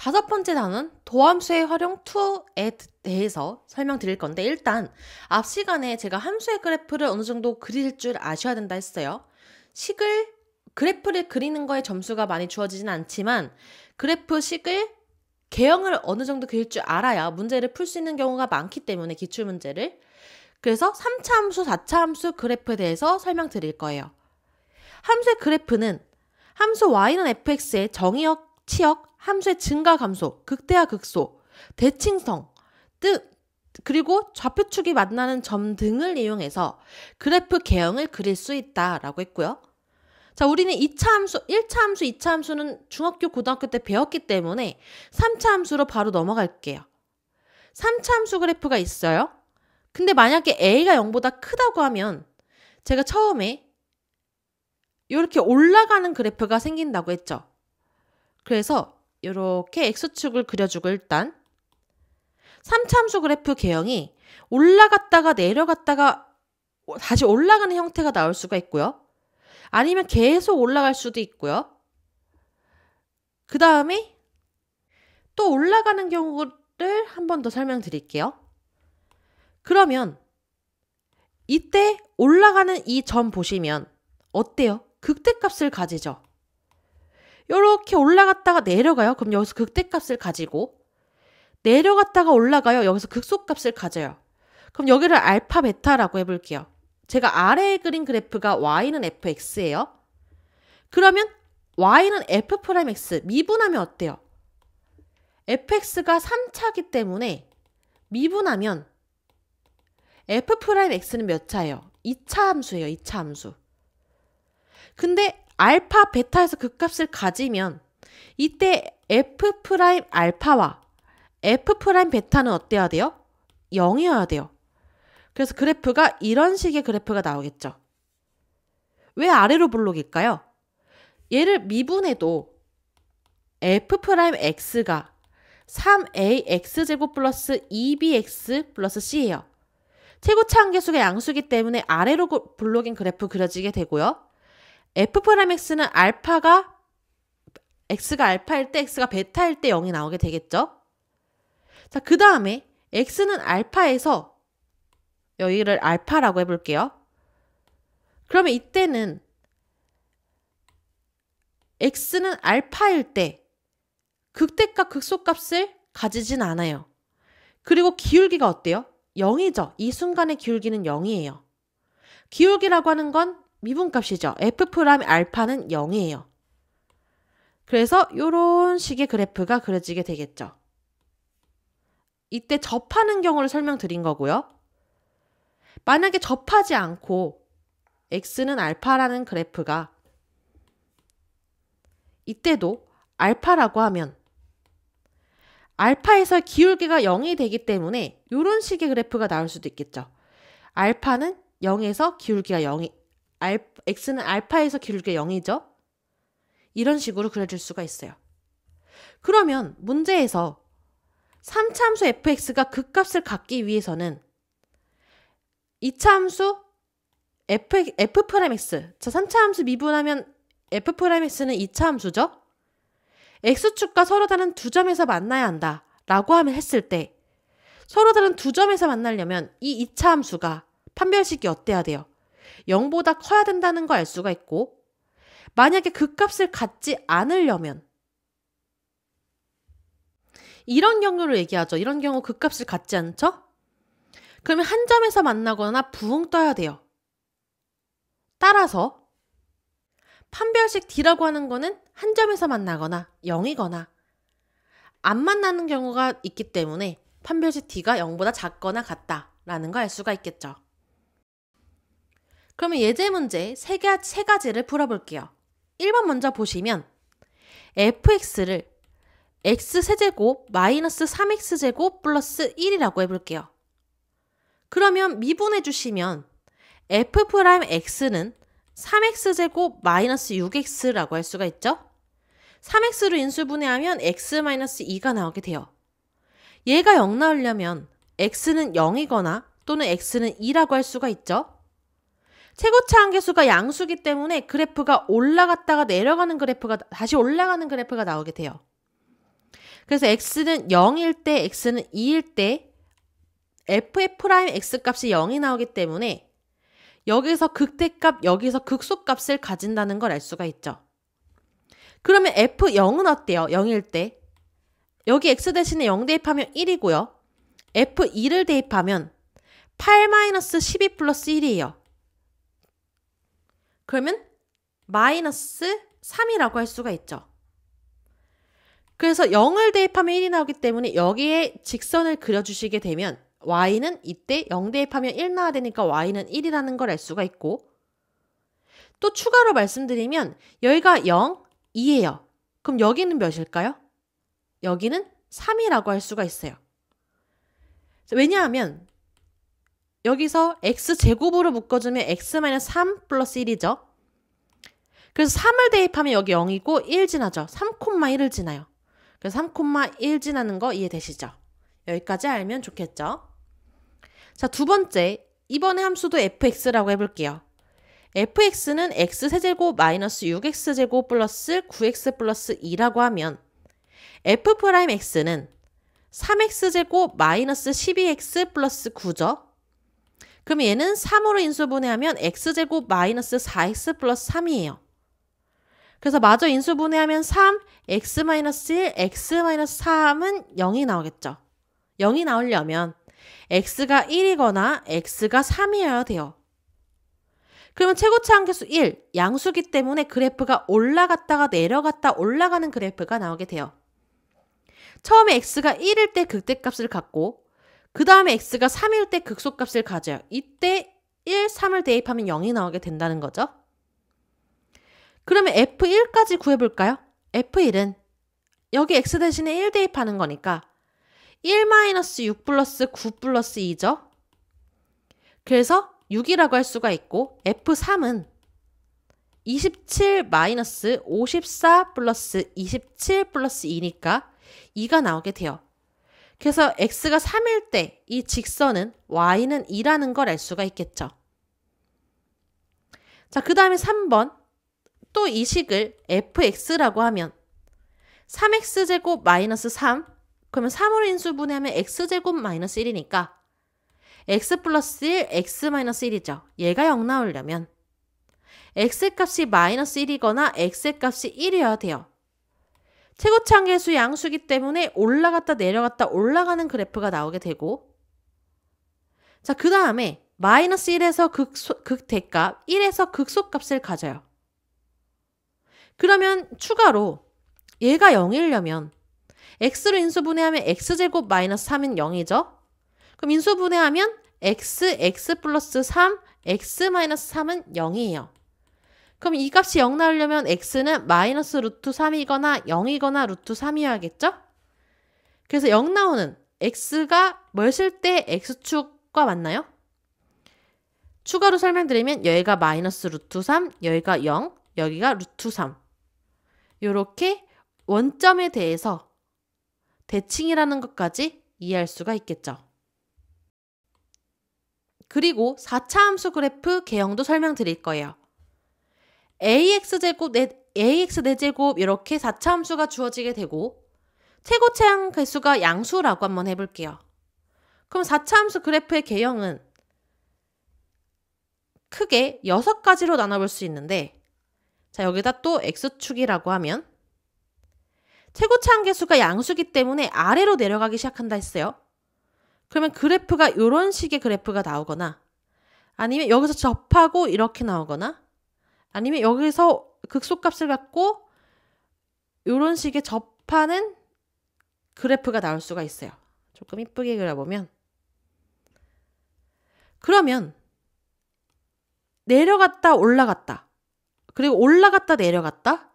다섯 번째 단원 도함수의 활용 2에 대해서 설명드릴 건데, 일단 앞 시간에 제가 함수의 그래프를 어느 정도 그릴 줄 아셔야 된다 했어요. 그래프를 그리는 거에 점수가 많이 주어지진 않지만 그래프 개형을 어느 정도 그릴 줄 알아야 문제를 풀 수 있는 경우가 많기 때문에, 기출문제를. 그래서 3차 함수, 4차 함수 그래프에 대해서 설명드릴 거예요. 함수의 그래프는 함수 y는 fx의 정의역, 치역, 함수의 증가, 감소, 극대화, 극소, 대칭성 등, 그리고 좌표축이 만나는 점 등을 이용해서 그래프 개형을 그릴 수 있다라고 했고요. 자, 우리는 2차 함수, 1차 함수, 2차 함수는 중학교, 고등학교 때 배웠기 때문에 3차 함수로 바로 넘어갈게요. 3차 함수 그래프가 있어요. 근데 만약에 a가 0보다 크다고 하면 제가 처음에 이렇게 올라가는 그래프가 생긴다고 했죠. 그래서 이렇게 x축을 그려주고, 일단 3차 함수 그래프 개형이 올라갔다가 내려갔다가 다시 올라가는 형태가 나올 수가 있고요. 아니면 계속 올라갈 수도 있고요. 그 다음에 또 올라가는 경우를 한 번 더 설명드릴게요. 그러면 이때 올라가는 이 점 보시면 어때요? 극대값을 가지죠. 이렇게 올라갔다가 내려가요. 그럼 여기서 극대값을 가지고, 내려갔다가 올라가요. 여기서 극소값을 가져요. 그럼 여기를 알파, 베타라고 해볼게요. 제가 아래에 그린 그래프가 y는 fx예요. 그러면 y는 f'x, 미분하면 어때요? fx가 3차기 때문에 미분하면 f'x는 몇 차예요? 2차 함수예요. 2차 함수. 근데 알파, 베타에서 그 값을 가지면 이때 f'알파와 f'베타는 어때야 돼요? 0이어야 돼요. 그래서 그래프가 이런 식의 그래프가 나오겠죠. 왜 아래로 볼록일까요? 얘를 미분해도 f'x가 3ax제곱 플러스 2bx 플러스 c예요. 최고차 함계수가 양수이기 때문에 아래로 볼록인 그래프 그려지게 되고요. f'x는 x가 알파일 때, x가 베타일 때 0이 나오게 되겠죠. 자, 그 다음에 x는 알파에서 여기를 알파라고 해볼게요. 그러면 이때는 x는 알파일 때 극대값, 극소값을 가지진 않아요. 그리고 기울기가 어때요? 0이죠. 이 순간의 기울기는 0이에요. 기울기라고 하는 건 미분값이죠. f'알파는 0이에요. 그래서 이런 식의 그래프가 그려지게 되겠죠. 이때 접하는 경우를 설명드린 거고요. 만약에 접하지 않고 x는 알파라는 그래프가 이때도 알파라고 하면 알파에서 기울기가 0이 되기 때문에 이런 식의 그래프가 나올 수도 있겠죠. 알파는 0에서 기울기가 0이, x는 알파에서 기울기가 0이죠. 이런 식으로 그려줄 수가 있어요. 그러면 문제에서 3차 함수 fx가 그 값을 갖기 위해서는 2차 함수 f'x, 자 3차 함수 미분하면 f'x는 2차 함수죠. x축과 서로 다른 두 점에서 만나야 한다 라고 했을 때, 서로 다른 두 점에서 만나려면 이 2차 함수가 판별식이 어때야 돼요? 0보다 커야 된다는 거 알 수가 있고, 만약에 그 값을 갖지 않으려면 이런 경우를 얘기하죠. 이런 경우 그 값을 갖지 않죠? 그러면 한 점에서 만나거나 붕 떠야 돼요. 따라서 판별식 D라고 하는 거는 한 점에서 만나거나 0이거나 안 만나는 경우가 있기 때문에 판별식 D가 0보다 작거나 같다라는 거 알 수가 있겠죠. 그러면 예제 문제 세 가지를 풀어볼게요. 1번 먼저 보시면 fx를 x세제곱 마이너스 3x제곱 플러스 1이라고 해볼게요. 그러면 미분해 주시면 f'x는 3x제곱 마이너스 6x라고 할 수가 있죠. 3x로 인수분해하면 x 마이너스 2가 나오게 돼요. 얘가 0 나오려면 x는 0이거나 또는 x는 2라고 할 수가 있죠. 최고차 함계수가 양수기 때문에 그래프가 올라갔다가 내려가는 그래프가, 다시 올라가는 그래프가 나오게 돼요. 그래서 x는 0일 때, x는 2일 때 f'x 값이 0이 나오기 때문에 여기서 극대값, 여기서 극소값을 가진다는 걸 알 수가 있죠. 그러면 f0은 어때요? 0일 때. 여기 x 대신에 0 대입하면 1이고요. f2를 대입하면 8-12 플러스 1이에요. 그러면 마이너스 3이라고 할 수가 있죠. 그래서 0을 대입하면 1이 나오기 때문에 여기에 직선을 그려주시게 되면 y는 이때 0 대입하면 1 나와야 되니까 y는 1이라는 걸 알 수가 있고, 또 추가로 말씀드리면 여기가 0, 2예요. 그럼 여기는 몇일까요? 여기는 3이라고 할 수가 있어요. 왜냐하면 여기서 x제곱으로 묶어주면 x-3 플러스 1이죠. 그래서 3을 대입하면 여기 0이고 1 지나죠. 3,1을 지나요. 그래서 3,1 지나는 거 이해되시죠? 여기까지 알면 좋겠죠? 자, 두 번째, 이번에 함수도 fx라고 해볼게요. fx는 x세제곱 마이너스 6x제곱 플러스 9x 플러스 2라고 하면 f'x는 3x제곱 마이너스 12x 플러스 9죠. 그럼 얘는 3으로 인수분해하면 x제곱 마이너스 4x 플러스 3이에요. 그래서 마저 인수분해하면 3, x-1, x-3은 0이 나오겠죠. 0이 나오려면 x가 1이거나 x가 3이어야 돼요. 그러면 최고차 함계수 1, 양수기 때문에 그래프가 올라갔다가 내려갔다 올라가는 그래프가 나오게 돼요. 처음에 x가 1일 때 극대값을 갖고 그 다음에 x가 3일 때 극소값을 가져요. 이때 1, 3을 대입하면 0이 나오게 된다는 거죠. 그러면 f1까지 구해볼까요? f1은 여기 x 대신에 1 대입하는 거니까 1-6 플러스 9 플러스 2죠. 그래서 6이라고 할 수가 있고, f3은 27-54 플러스 27 플러스 2니까 2가 나오게 돼요. 그래서 x가 3일 때 이 직선은 y는 2라는 걸 알 수가 있겠죠. 자, 그 다음에 3번. 또 이 식을 fx라고 하면 3x제곱 마이너스 3, 그러면 3으로 인수분해하면 x제곱 마이너스 1이니까 x 플러스 1, x 마이너스 1이죠. 얘가 0 나오려면 x값이 마이너스 1이거나 x값이 1이어야 돼요. 최고차 함계수 양수기 때문에 올라갔다 내려갔다 올라가는 그래프가 나오게 되고, 자, 그 다음에 마이너스 1에서 극대값, 1에서 극소값을 가져요. 그러면 추가로 얘가 0이려면 x로 인수분해하면 x제곱 마이너스 3은 0이죠. 그럼 인수분해하면 x 플러스 3, x 마이너스 3은 0이에요. 그럼 이 값이 0 나오려면 x는 마이너스 루트 3이거나 0이거나 루트 3이어야겠죠? 그래서 0 나오는 x가 몇일 때 x축과 맞나요? 추가로 설명드리면 여기가 마이너스 루트 3, 여기가 0, 여기가 루트 3. 이렇게 원점에 대해서 대칭이라는 것까지 이해할 수가 있겠죠. 그리고 4차 함수 그래프 개형도 설명드릴 거예요. ax 내제곱 이렇게 4차 함수가 주어지게 되고 최고차항 개수가 양수라고 한번 해볼게요. 그럼 4차 함수 그래프의 개형은 크게 6가지로 나눠볼 수 있는데, 자, 여기다 또 x축이라고 하면 최고차항 개수가 양수기 때문에 아래로 내려가기 시작한다 했어요. 그러면 그래프가 이런 식의 그래프가 나오거나, 아니면 여기서 접하고 이렇게 나오거나, 아니면 여기서 극소값을 갖고 이런 식의 접하는 그래프가 나올 수가 있어요. 조금 이쁘게 그려보면, 그러면 내려갔다 올라갔다, 그리고 올라갔다 내려갔다,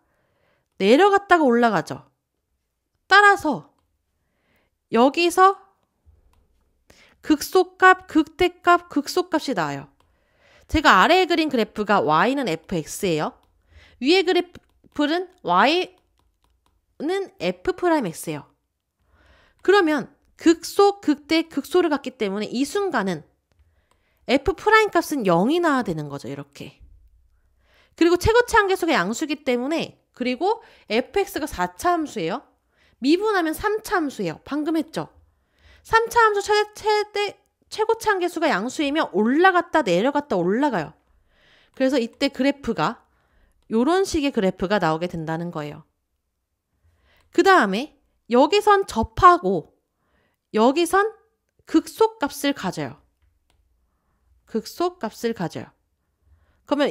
내려갔다가 올라가죠. 따라서 여기서 극소값, 극대값, 극소값이 나와요. 제가 아래에 그린 그래프가 y는 fx예요. 위에 그래프는 y는 f'x예요. 그러면 극소, 극대, 극소를 갖기 때문에 이 순간은 f' 값은 0이 나와야 되는 거죠. 이렇게. 그리고 최고차 함계수가 양수기 때문에, 그리고 fx가 4차 함수예요. 미분하면 3차 함수예요. 방금 했죠? 3차 함수 최고차 한계수가 양수이면 올라갔다 내려갔다 올라가요. 그래서 이때 그래프가 이런 식의 그래프가 나오게 된다는 거예요. 그 다음에 여기선 접하고 여기선 극소값을 가져요. 극소값을 가져요. 그러면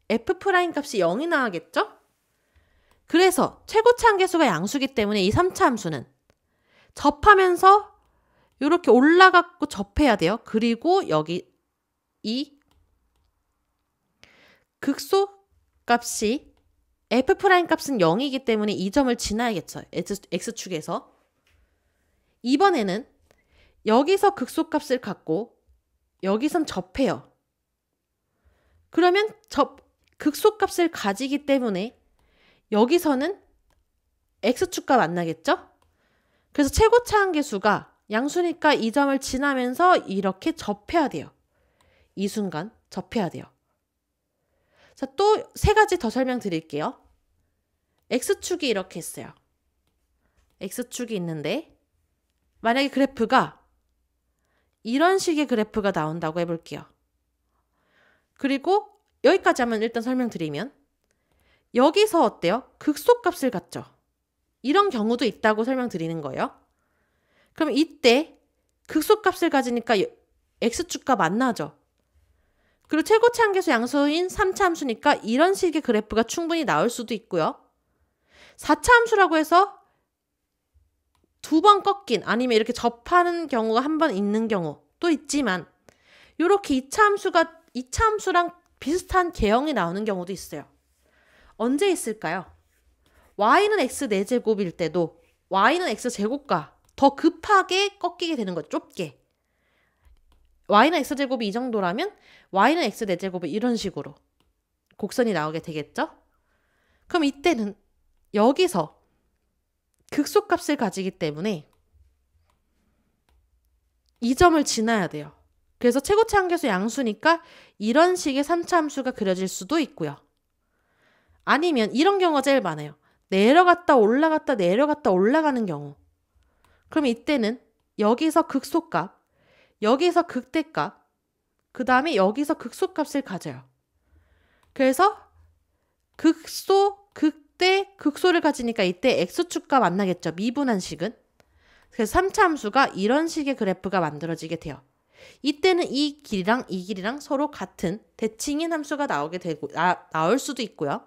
f' 값이 0이 나오겠죠? 그래서 최고차 한계수가 양수기 때문에 이 3차 함수는 접하면서 이렇게 올라가고 접해야 돼요. 그리고 여기 이 극소값이 f' 값은 0이기 때문에 이 점을 지나야겠죠. x축에서. 이번에는 여기서 극소값을 갖고 여기선 접해요. 그러면 극소값을 가지기 때문에 여기서는 x축과 만나겠죠? 그래서 최고차 한계수가 양수니까 이 점을 지나면서 이렇게 접해야 돼요. 이 순간 접해야 돼요. 자, 또 세 가지 더 설명드릴게요. x축이 이렇게 있어요. x축이 있는데 만약에 그래프가 이런 식의 그래프가 나온다고 해볼게요. 그리고 여기까지 한번 일단 설명드리면 여기서 어때요? 극소값을 갖죠. 이런 경우도 있다고 설명드리는 거예요. 그럼 이때 극소값을 가지니까 x축과 만나죠. 그리고 최고차 한계수 양수인 3차 함수니까 이런 식의 그래프가 충분히 나올 수도 있고요. 4차 함수라고 해서 두 번 꺾인 아니면 이렇게 접하는 경우가 한 번 있는 경우도 있지만 이렇게 2차 함수랑 비슷한 개형이 나오는 경우도 있어요. 언제 있을까요? y는 x 4제곱일 때도 y는 x제곱과 더 급하게 꺾이게 되는 거죠. 좁게. y는 x제곱이 이 정도라면 y는 x 4제곱이 이런 식으로 곡선이 나오게 되겠죠? 그럼 이때는 여기서 극소값을 가지기 때문에 이 점을 지나야 돼요. 그래서 최고차 한계수 양수니까 이런 식의 3차 함수가 그려질 수도 있고요. 아니면 이런 경우가 제일 많아요. 내려갔다 올라갔다 내려갔다 올라가는 경우. 그럼 이때는 여기서 극소값, 여기서 극대값, 그 다음에 여기서 극소값을 가져요. 그래서 극소, 극대, 극소를 가지니까 이때 x축과 만나겠죠. 미분한 식은. 그래서 3차 함수가 이런 식의 그래프가 만들어지게 돼요. 이때는 이 길이랑 서로 같은 대칭인 함수가 나오게 되고 나올 수도 있고요.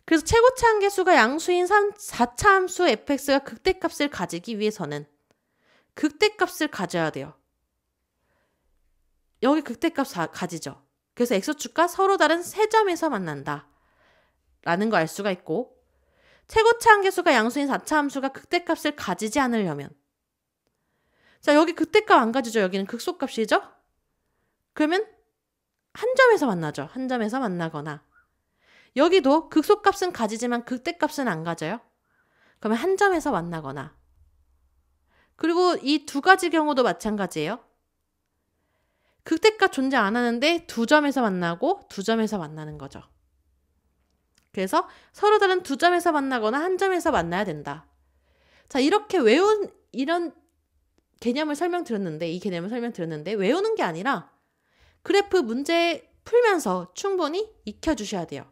그래서 최고차 한계수가 양수인 4차 함수 fx가 극대값을 가지기 위해서는 극대값을 가져야 돼요. 여기 극대값 가지죠. 그래서 x축과 서로 다른 세 점에서 만난다. 라는 거 알 수가 있고 최고차 한계수가 양수인 4차 함수가 극대값을 가지지 않으려면 자, 여기 극대값 안 가지죠. 여기는 극소값이죠. 그러면 한 점에서 만나죠. 한 점에서 만나거나 여기도 극소값은 가지지만 극대값은 안 가져요. 그러면 한 점에서 만나거나 그리고 이 두 가지 경우도 마찬가지예요. 극대값 존재 안 하는데 두 점에서 만나고 두 점에서 만나는 거죠. 그래서 서로 다른 두 점에서 만나거나 한 점에서 만나야 된다. 자, 이렇게 이런 개념을 설명드렸는데 외우는 게 아니라 그래프 문제 풀면서 충분히 익혀주셔야 돼요.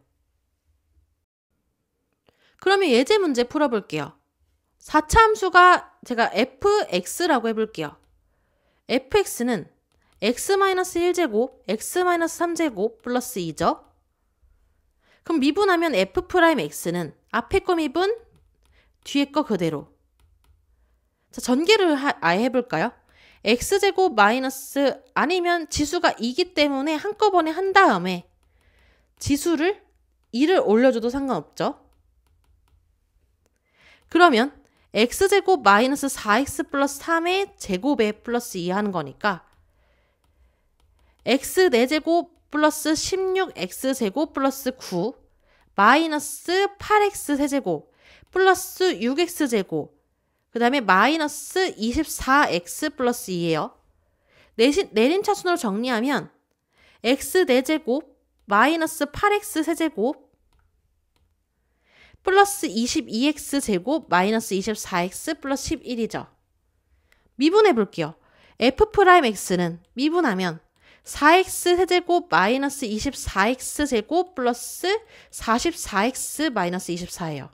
그러면 예제 문제 풀어볼게요. 4차 함수가 제가 fx라고 해볼게요. fx는 x-1제곱, x-3제곱 플러스 2죠. 그럼 미분하면 f'x는 앞에 거 미분, 뒤에 거 그대로. 자, 전개를 아예 해볼까요? x제곱 마이너스 아니면 지수가 2기 때문에 한꺼번에 한 다음에 지수를 2를 올려줘도 상관없죠. 그러면 x제곱 마이너스 4x 플러스 3의 제곱에 플러스 2 하는 거니까 x 4제곱 플러스 16x제곱 플러스 9 마이너스 8x 세제곱 플러스 6x제곱 그 다음에 마이너스 24x 플러스 2예요. 내림차순으로 정리하면 x 4제곱 마이너스 8x 세제곱 플러스 22x제곱 마이너스 24x 플러스 11이죠. 미분해 볼게요. f'x는 미분하면 4x 세제곱 마이너스 24x제곱 플러스 44x 마이너스 24예요.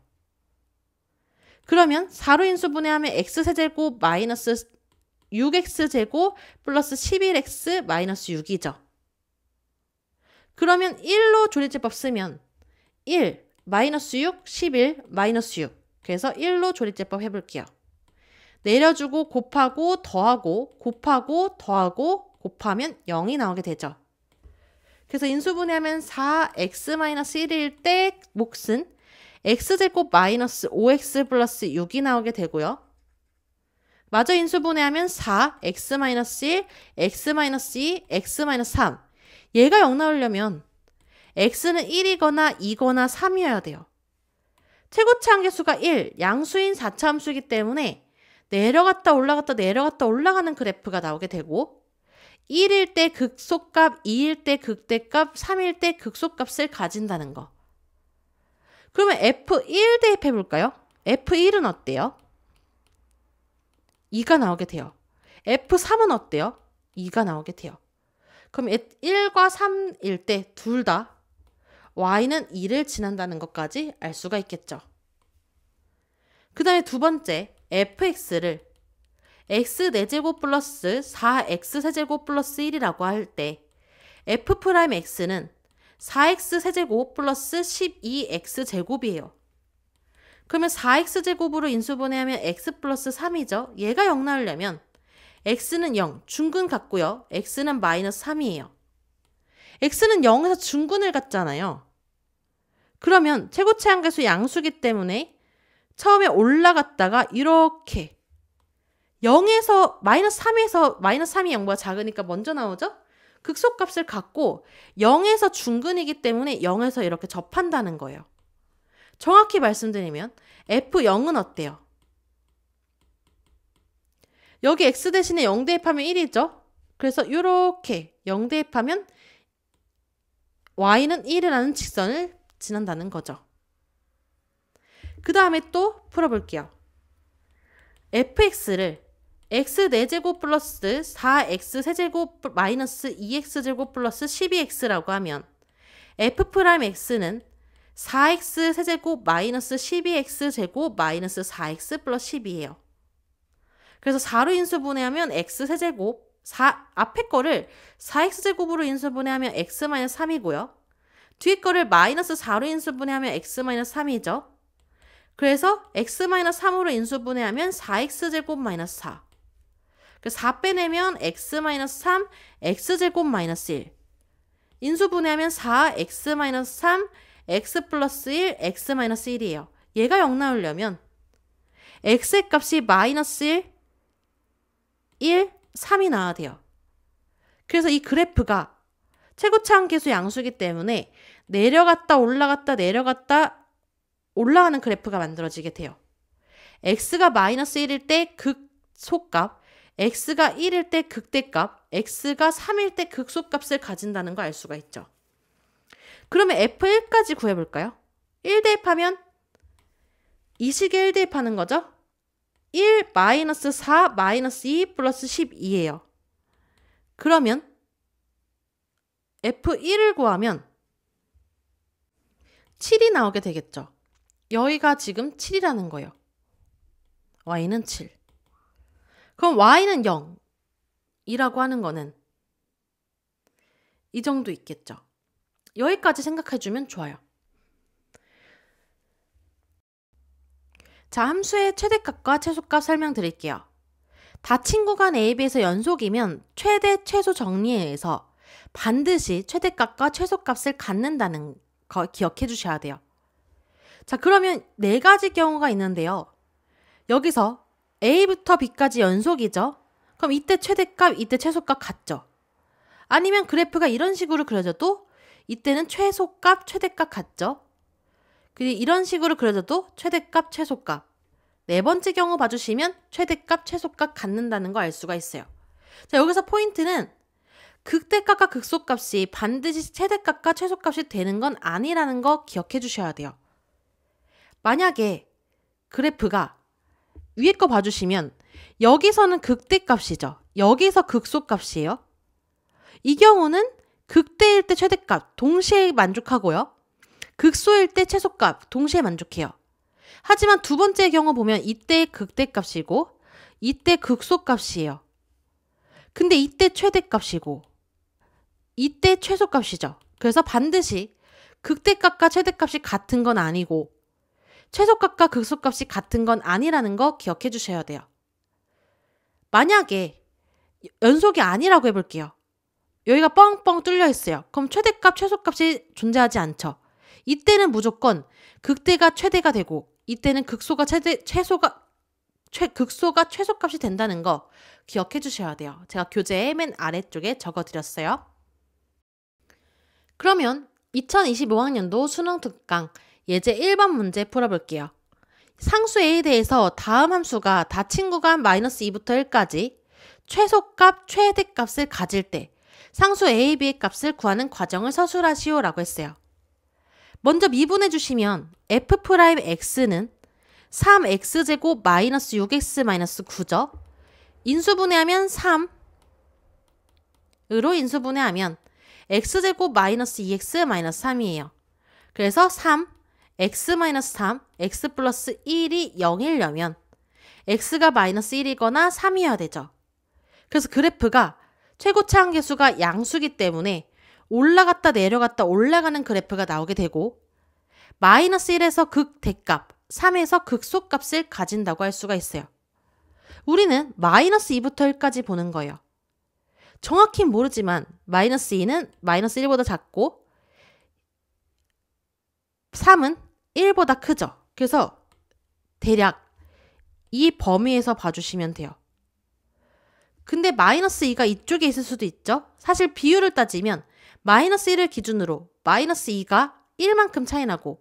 그러면 4로 인수분해하면 x세제곱 마이너스 6x제곱 플러스 11x 마이너스 6이죠. 그러면 1로 조리제법 쓰면 1, 마이너스 6, 11, 마이너스 6. 그래서 1로 조리제법 해볼게요. 내려주고 곱하고 더하고 곱하고 더하고 곱하면 0이 나오게 되죠. 그래서 인수분해하면 4x-1일 때 몫은 x제곱 마이너스 5x 플러스 6이 나오게 되고요. 마저 인수분해하면 4, x-1, x-2, x-3. 얘가 0 나오려면 x는 1이거나 2거나 3이어야 돼요. 최고치 한계수가 1, 양수인 4차 함수이기 때문에 내려갔다 올라갔다 내려갔다 올라가는 그래프가 나오게 되고 1일 때 극소값, 2일 때 극대값, 3일 때 극소값을 가진다는 거. 그러면 F1 대입해 볼까요? F1은 어때요? 2가 나오게 돼요. F3은 어때요? 2가 나오게 돼요. 그럼 1과 3일 때 둘 다 y는 2를 지난다는 것까지 알 수가 있겠죠. 그 다음에 두 번째 fx를 x 4제곱 플러스 4x 세제곱 플러스 1이라고 할 때 f'x는 4x 세제곱 플러스 12x 제곱이에요. 그러면 4x 제곱으로 인수분해하면 x 플러스 3이죠. 얘가 0 나오려면 x는 0, 중근 같고요. x는 마이너스 3이에요. x는 0에서 중근을 갖잖아요. 그러면 최고치 한계수 양수기 때문에 처음에 올라갔다가 이렇게 0에서 마이너스 3에서 마이너스 3이 0보다 작으니까 먼저 나오죠? 극소값을 갖고 0에서 중근이기 때문에 0에서 이렇게 접한다는 거예요. 정확히 말씀드리면 F0은 어때요? 여기 x 대신에 0 대입하면 1이죠? 그래서 이렇게 0 대입하면 y는 1이라는 직선을 지난다는 거죠. 그 다음에 또 풀어볼게요. fx를 x 4제곱 플러스 4x 세제곱 마이너스 2x제곱 플러스 12x라고 하면 f'x는 4x 세제곱 마이너스 12x제곱 마이너스 4x 플러스 10이에요. 그래서 4로 인수분해하면 x 세제곱, 앞에 거를 4x제곱으로 인수분해하면 x 마이너스 3이고요. 뒤에 거를 마이너스 4로 인수분해하면 x 마이너스 3이죠. 그래서 x 마이너스 3으로 인수분해하면 4x제곱 마이너스 4. 그래서 4 빼내면 x 마이너스 3, x제곱 마이너스 1. 인수분해하면 4, x 마이너스 3, x 플러스 1, x 마이너스 1이에요. 얘가 0 나오려면 x의 값이 마이너스 1, 1, 3이 나와야 돼요. 그래서 이 그래프가 최고치 한계수 양수이기 때문에 내려갔다 올라갔다 내려갔다 올라가는 그래프가 만들어지게 돼요. x가 마이너스 1일 때 극소값, x가 1일 때 극대값, x가 3일 때 극소값을 가진다는 거 알 수가 있죠. 그러면 f1까지 구해볼까요? 1 대입하면 이 식에 1 대입하는 거죠. 1 마이너스 4 마이너스 2 플러스 12예요. 그러면 f1을 구하면 7이 나오게 되겠죠. 여기가 지금 7이라는 거예요. y는 7. 그럼 y는 0이라고 하는 거는 이 정도 있겠죠. 여기까지 생각해주면 좋아요. 자, 함수의 최대값과 최소값 설명드릴게요. 닫힌 구간 A, B에서 연속이면 최대, 최소 정리에 의해서 반드시 최대값과 최소값을 갖는다는 거 기억해 주셔야 돼요. 자, 그러면 4가지 경우가 있는데요. 여기서 A부터 B까지 연속이죠. 그럼 이때 최대값, 이때 최소값 같죠. 아니면 그래프가 이런 식으로 그려져도 이때는 최소값, 최대값 같죠. 그리고 이런 식으로 그려져도 최대값, 최소값. 4번째 경우 봐주시면 최대값, 최소값 갖는다는 거 알 수가 있어요. 자, 여기서 포인트는 극대값과 극소값이 반드시 최대값과 최소값이 되는 건 아니라는 거 기억해 주셔야 돼요. 만약에 그래프가 위에 거 봐주시면 여기서는 극대값이죠. 여기서 극소값이에요. 이 경우는 극대일 때 최대값 동시에 만족하고요. 극소일 때 최소값 동시에 만족해요. 하지만 두 번째 경우 보면 이때 극대값이고 이때 극소값이에요. 근데 이때 최대값이고 이때 최소값이죠. 그래서 반드시 극대값과 최대값이 같은 건 아니고 최소값과 극소값이 같은 건 아니라는 거 기억해 주셔야 돼요. 만약에 연속이 아니라고 해볼게요. 여기가 뻥뻥 뚫려 있어요. 그럼 최대값, 최소값이 존재하지 않죠. 이때는 무조건 극대가 최대가 되고 이때는 극소가 최소값이 된다는 거 기억해 주셔야 돼요. 제가 교재의 맨 아래쪽에 적어드렸어요. 그러면 2025학년도 수능 특강 예제 1번 문제 풀어볼게요. 상수 A에 대해서 다음 함수가 다 친구간 -2부터 1까지 최소값, 최대값을 가질 때 상수 A, B의 값을 구하는 과정을 서술하시오 라고 했어요. 먼저 미분해 주시면 f'x는 3x제곱 -6x 9죠. 인수분해하면 3으로 인수분해하면 x제곱 -2x 3이에요. 그래서 3, x-3, x 플러스 1이 0이려면 x가 -1이거나 3이어야 되죠. 그래서 그래프가 최고차 한계수가 양수기 때문에 올라갔다 내려갔다 올라가는 그래프가 나오게 되고 -1에서 극대값, 3에서 극소값을 가진다고 할 수가 있어요. 우리는 -2부터 1까지 보는 거예요. 정확히 모르지만 -2는 -1보다 작고 3은 1보다 크죠. 그래서 대략 이 범위에서 봐주시면 돼요. 근데 -2가 이쪽에 있을 수도 있죠. 사실 비율을 따지면 -1을 기준으로 -2가 1만큼 차이 나고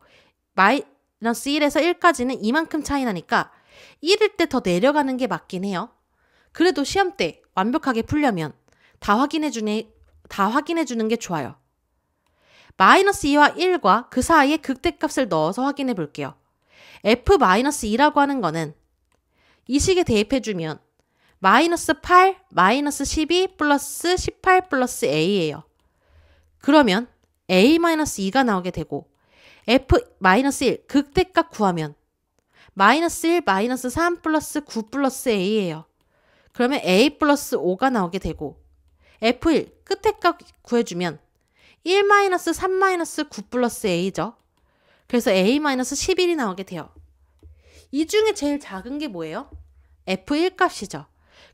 -1에서 1까지는 이만큼 차이 나니까 1일 때 더 내려가는 게 맞긴 해요. 그래도 시험 때 완벽하게 풀려면 다 확인해 주는 게 좋아요. -2와 1과 그 사이에 극대값을 넣어서 확인해 볼게요. f-2라고 하는 거는 이 식에 대입해주면 -8, -12 플러스 18 플러스 a예요. 그러면 a-2가 나오게 되고 f-1 극대값 구하면 -1, -3 플러스 9 플러스 a예요. 그러면 a 플러스 5가 나오게 되고 f1 끝에값 구해주면 1 3 9 플러스 a죠. 그래서 a-11이 나오게 돼요. 이 중에 제일 작은 게 뭐예요? f1 값이죠.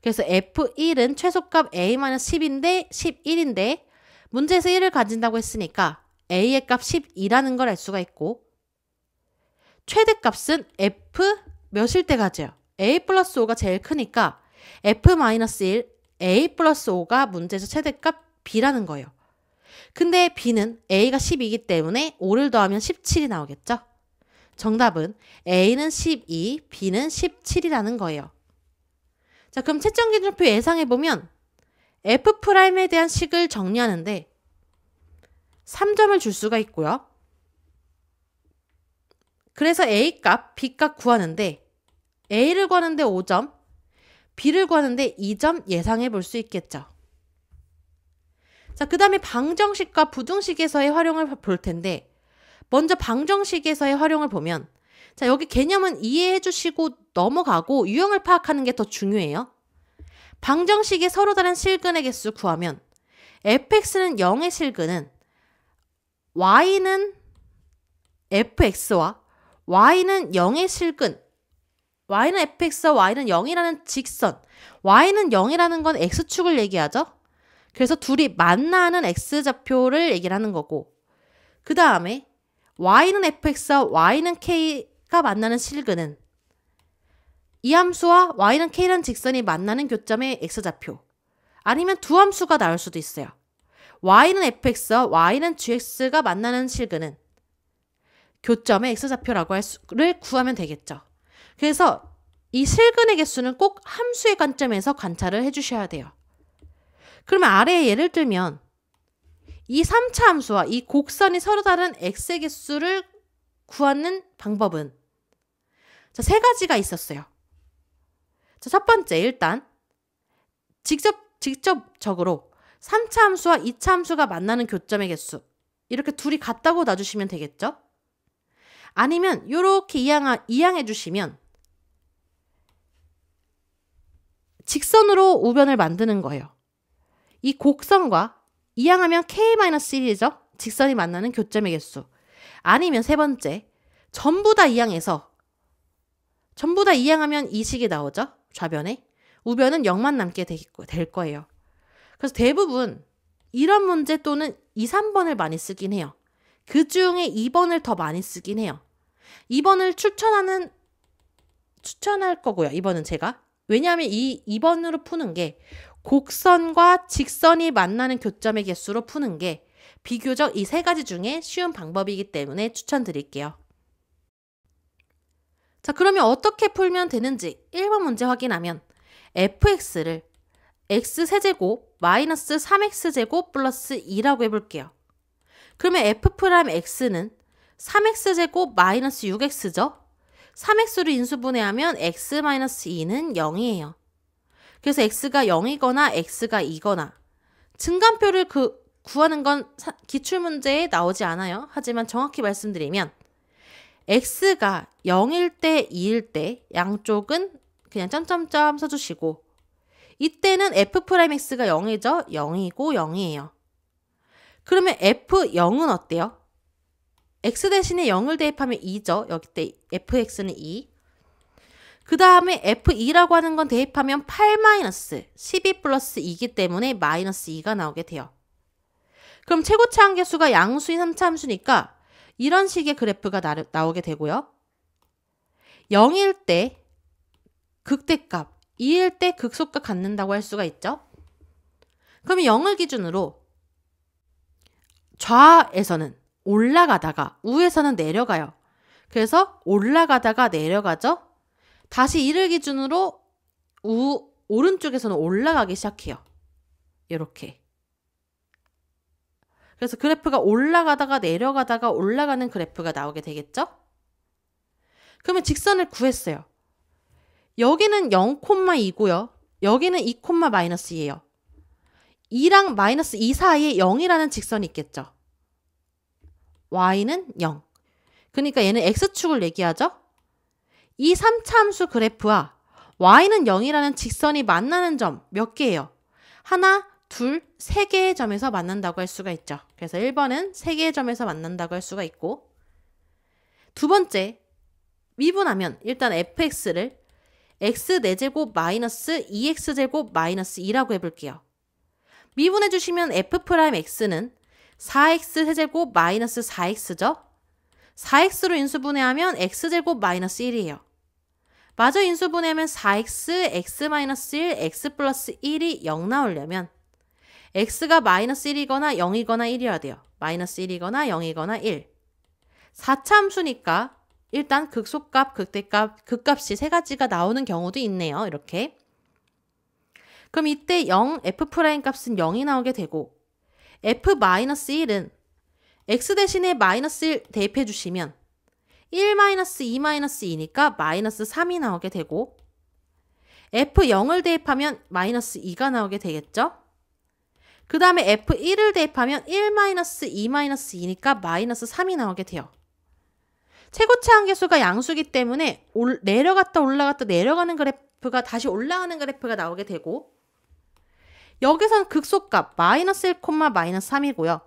그래서 f1은 최소값 a-10인데 11인데 문제에서 1을 가진다고 했으니까 a의 값 12라는 걸 알 수가 있고 최대값은 f 몇일 때 가져요? a 플러스 5가 제일 크니까 f-1 a 플러스 5가 문제에서 최대값 b라는 거예요. 근데 b는 a가 10이기 때문에 5를 더하면 17이 나오겠죠? 정답은 a는 12, b는 17이라는 거예요. 자, 그럼 채점기준표 예상해보면 f'에 대한 식을 정리하는데 3점을 줄 수가 있고요. 그래서 a값, b값 구하는데 a를 구하는데 5점, b를 구하는데 2점 예상해 볼 수 있겠죠. 자, 그 다음에 방정식과 부등식에서의 활용을 볼 텐데 먼저 방정식에서의 활용을 보면 자, 여기 개념은 이해해 주시고 넘어가고 유형을 파악하는 게 더 중요해요. 방정식의 서로 다른 실근의 개수 구하면 fx는 0의 실근은 y는 fx와 y는 0의 실근 y는 fx와 y는 0이라는 직선 y는 0이라는 건 x축을 얘기하죠. 그래서 둘이 만나는 x좌표를 얘기를 하는 거고 그 다음에 y는 fx와 y는 k가 만나는 실근은 이 함수와 y는 k라는 직선이 만나는 교점의 x좌표 아니면 두 함수가 나올 수도 있어요. y는 fx와 y는 gx가 만나는 실근은 교점의 x좌표라고 를 구하면 되겠죠. 그래서 이 실근의 개수는 꼭 함수의 관점에서 관찰을 해주셔야 돼요. 그러면 아래에 예를 들면 이 3차 함수와 이 곡선이 서로 다른 x의 개수를 구하는 방법은 자, 세 가지가 있었어요. 자, 첫 번째, 일단 직접적으로 3차 함수와 2차 함수가 만나는 교점의 개수. 이렇게 둘이 같다고 놔주시면 되겠죠? 아니면 이렇게 이항해 주시면 직선으로 우변을 만드는 거예요. 이 곡선과 이항하면 K-1이죠? 직선이 만나는 교점의 개수. 아니면 세 번째, 전부 다 이항해서 전부 다 이항하면 이 식이 나오죠? 좌변에. 우변은 0만 남게 될 거예요. 그래서 대부분 이런 문제 또는 2, 3번을 많이 쓰긴 해요. 그 중에 2번을 더 많이 쓰긴 해요. 2번을 추천할 거고요. 2번은 제가. 왜냐하면 이 2번으로 푸는 게 곡선과 직선이 만나는 교점의 개수로 푸는 게 비교적 이 세 가지 중에 쉬운 방법이기 때문에 추천드릴게요. 자, 그러면 어떻게 풀면 되는지 1번 문제 확인하면 fx를 x세제곱 마이너스 3x제곱 플러스 2라고 해볼게요. 그러면 f'x는 3x제곱 마이너스 6x죠? 3x로 인수분해하면 x-2는 0이에요. 그래서 x가 0이거나 x가 2거나 증간표를 구하는 건 기출문제에 나오지 않아요. 하지만 정확히 말씀드리면 x가 0일 때 2일 때 양쪽은 그냥 점점점 써주시고 이때는 f'x가 0이죠. 0이고 0이에요. 그러면 f0은 어때요? x 대신에 0을 대입하면 2죠. 여기 때 fx는 2. 그 다음에 f2라고 하는 건 대입하면 8-12 플러스 2이기 때문에 마이너스 2가 나오게 돼요. 그럼 최고차 함계수가 양수인 3차 함수니까 이런 식의 그래프가 나오게 되고요. 0일 때 극대값, 2일 때 극소값 갖는다고 할 수가 있죠. 그러면 0을 기준으로 좌에서는 올라가다가 우에서는 내려가요. 그래서 올라가다가 내려가죠. 다시 2를 기준으로 오른쪽에서는 올라가기 시작해요. 이렇게. 그래서 그래프가 올라가다가 내려가다가 올라가는 그래프가 나오게 되겠죠? 그러면 직선을 구했어요. 여기는 0,2고요. 여기는 2,-2예요. 2랑 마이너스 2 사이에 0이라는 직선이 있겠죠. y는 0. 그러니까 얘는 x축을 얘기하죠. 이 3차 함수 그래프와 y는 0이라는 직선이 만나는 점 몇 개예요? 하나, 둘, 세 개의 점에서 만난다고 할 수가 있죠. 그래서 1번은 세 개의 점에서 만난다고 할 수가 있고 두 번째, 미분하면 일단 fx를 x4제곱 마이너스 2x제곱 마이너스 2라고 해볼게요. 미분해 주시면 f'x는 4x 세제곱 마이너스 4x죠? 4x로 인수분해하면 x제곱 마이너스 1이에요. 마저 인수분해하면 4x, x 마이너스 1, x 플러스 1이 0 나오려면 x가 마이너스 1이거나 0이거나 1이어야 돼요. 마이너스 1이거나 0이거나 1. 4차 함수니까 일단 극소값, 극대값, 극값이 세 가지가 나오는 경우도 있네요. 이렇게. 그럼 이때 0, f' 값은 0이 나오게 되고 f-1은 x 대신에 마이너스 1 대입해 주시면 1-2-2니까 마이너스 3이 나오게 되고 f0을 대입하면 마이너스 2가 나오게 되겠죠? 그 다음에 f1을 대입하면 1-2-2니까 마이너스 3이 나오게 돼요. 최고차 함계수가 양수기 때문에 내려갔다 올라갔다 내려가는 그래프가 다시 올라가는 그래프가 나오게 되고 여기선 극소값 마이너스 1, 마이너스 3이고요.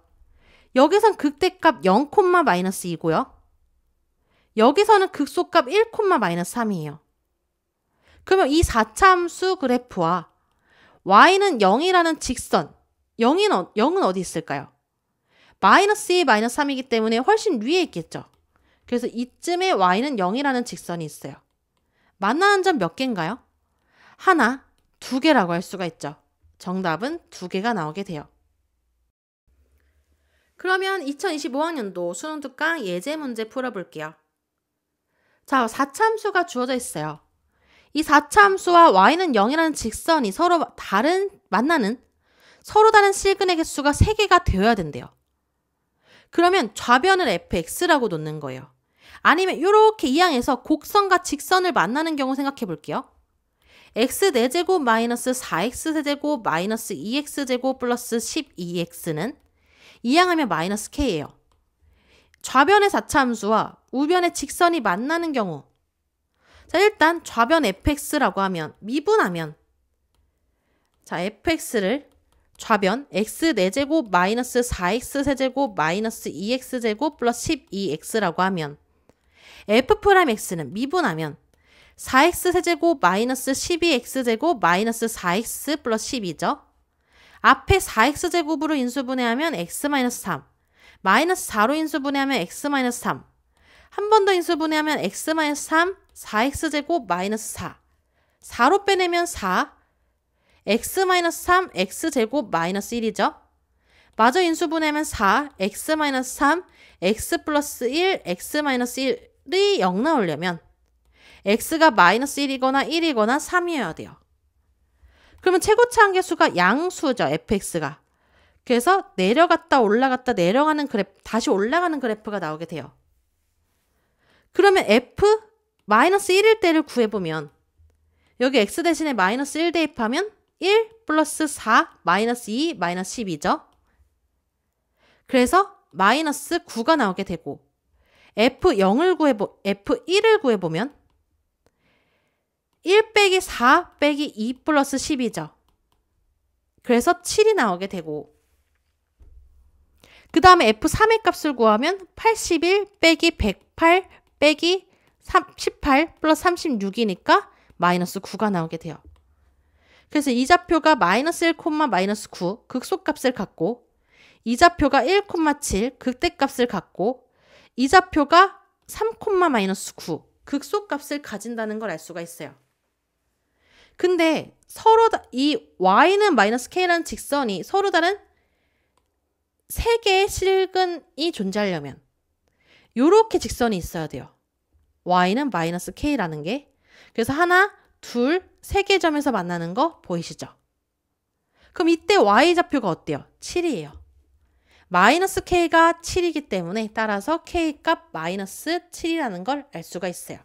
여기선 극대값 0, 마이너스 2고요. 여기서는 극소값 1, 마이너스 3이에요. 그러면 이 4차 함수 그래프와 y는 0이라는 직선, 0은 어디 있을까요? 마이너스 2, 마이너스 3이기 때문에 훨씬 위에 있겠죠. 그래서 이쯤에 y는 0이라는 직선이 있어요. 만나는 점 몇 개인가요? 하나, 두 개라고 할 수가 있죠. 정답은 두 개가 나오게 돼요. 그러면 2025학년도 수능 특강 예제 문제 풀어볼게요. 자, 4차 함수가 주어져 있어요. 이 4차 함수와 y는 0이라는 직선이 서로 만나는 서로 다른 실근의 개수가 3개가 되어야 된대요. 그러면 좌변을 fx라고 놓는 거예요. 아니면 이렇게 이항에서 곡선과 직선을 만나는 경우 생각해 볼게요. x 4제곱 마이너스 4x 세제곱 마이너스 2x제곱 플러스 12x는 이항하면 마이너스 k예요. 좌변의 4차 함수와 우변의 직선이 만나는 경우, 자 일단 좌변 fx라고 하면 미분하면, 자 fx를 좌변 x 4제곱 마이너스 4x 세제곱 마이너스 2x제곱 플러스 12x라고 하면 f'x는 미분하면 4x 세제곱 마이너스 12x제곱 마이너스 4x 플러스 12죠. 앞에 4x제곱으로 인수분해하면 x-3, 마이너스 4로 인수분해하면 x-3, 한 번 더 인수분해하면 x-3, 4x제곱 마이너스 4, 4로 빼내면 4, x-3, x제곱 마이너스 1이죠. 마저 인수분해하면 4, x-3, x 플러스 1, x-1이 0 나오려면 x가 마이너스 1이거나 1이거나 3이어야 돼요. 그러면 최고차 한계수가 양수죠, fx가. 그래서 내려갔다 올라갔다 내려가는 그래프, 다시 올라가는 그래프가 나오게 돼요. 그러면 f 마이너스 1일 때를 구해보면 여기 x 대신에 마이너스 1 대입하면 1 플러스 4 마이너스 2 마이너스 12죠. 그래서 마이너스 9가 나오게 되고 f1을 구해보면 1 빼기 4 빼기 2 플러스 10이죠. 그래서 7이 나오게 되고, 그 다음에 f3의 값을 구하면 81 빼기 108 빼기 18 플러스 36이니까 마이너스 9가 나오게 돼요. 그래서 이 좌표가 마이너스 1, 마이너스 9 극소값을 갖고, 이 좌표가 1, 7 극대값을 갖고, 이 좌표가 3, 마이너스 9 극소값을 가진다는 걸 알 수가 있어요. 근데 서로 이 y는 마이너스 k라는 직선이 서로 다른 3개의 실근이 존재하려면 요렇게 직선이 있어야 돼요. y는 마이너스 k라는 게. 그래서 하나, 둘, 3개 점에서 만나는 거 보이시죠? 그럼 이때 y좌표가 어때요? 7이에요. 마이너스 k가 7이기 때문에 따라서 k값 마이너스 7이라는 걸 알 수가 있어요.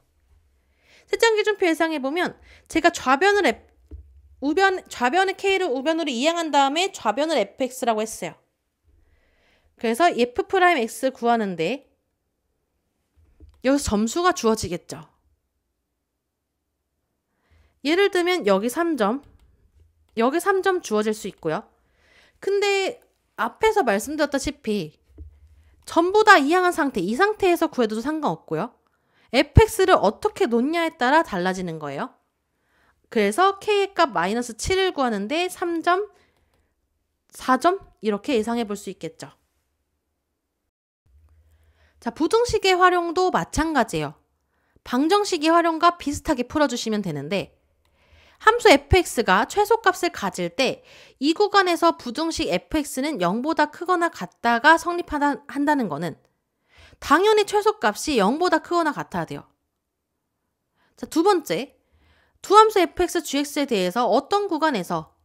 세점기준표 예상해보면 제가 좌변의 k를 우변으로 이항한 다음에 좌변을 fx라고 했어요. 그래서 f'x 구하는데 여기서 점수가 주어지겠죠. 예를 들면 여기 3점, 여기 3점 주어질 수 있고요. 근데 앞에서 말씀드렸다시피 전부 다 이항한 상태, 이 상태에서 구해도 상관없고요. fx를 어떻게 놓냐에 따라 달라지는 거예요. 그래서 k의 값 마이너스 7을 구하는데 3점, 4점 이렇게 예상해 볼 수 있겠죠. 자, 부등식의 활용도 마찬가지예요. 방정식의 활용과 비슷하게 풀어주시면 되는데, 함수 fx가 최소값을 가질 때 이 구간에서 부등식 fx는 0보다 크거나 같다가 성립한다는 거는 당연히 최소값이 0보다 크거나 같아야 돼요. 자, 두 번째, 두 함수 fx, gx에 대해서 어떤 구간에서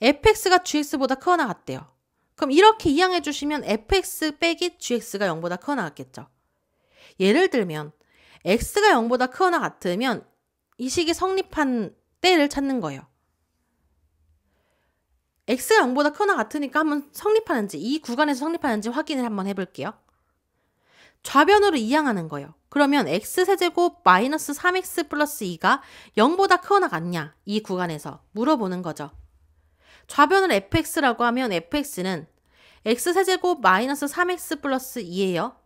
fx가 gx보다 크거나 같대요. 그럼 이렇게 이항해 주시면 fx 빼기 gx가 0보다 크거나 같겠죠. 예를 들면 x가 0보다 크거나 같으면 이 식이 성립한 때를 찾는 거예요. x가 0보다 크거나 같으니까 한번 성립하는지, 이 구간에서 성립하는지 확인을 한번 해볼게요. 좌변으로 이항하는 거예요. 그러면 x세제곱 마이너스 3x 플러스 2가 0보다 크거나 같냐, 이 구간에서 물어보는 거죠. 좌변을 fx라고 하면 fx는 x세제곱 마이너스 3x 플러스 2예요.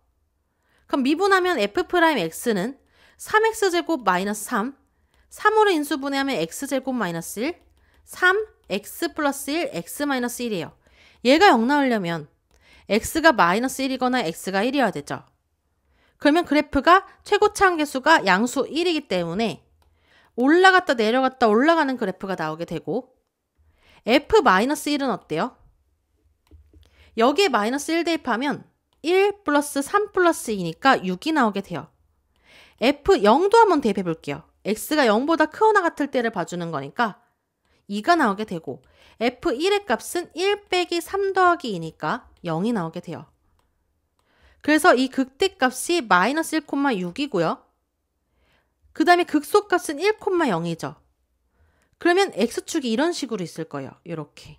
그럼 미분하면 f'x는 3x제곱 마이너스 3, 3으로 인수분해하면 x제곱 마이너스 1, 3, x 플러스 1, x 마이너스 1이에요. 얘가 0 나오려면 x가 마이너스 1이거나 x가 1이어야 되죠. 그러면 그래프가 최고차 한계수가 양수 1이기 때문에 올라갔다 내려갔다 올라가는 그래프가 나오게 되고, f-1은 어때요? 여기에 마이너스 1 대입하면 1 플러스 3 플러스 2니까 6이 나오게 돼요. f0도 한번 대입해 볼게요. x가 0보다 크거나 같을 때를 봐주는 거니까 2가 나오게 되고, f1의 값은 1 빼기 3 더하기 2니까 0이 나오게 돼요. 그래서 이 극대값이 마이너스 1,6이고요. 그 다음에 극소값은 1,0이죠. 그러면 x축이 이런 식으로 있을 거예요. 이렇게.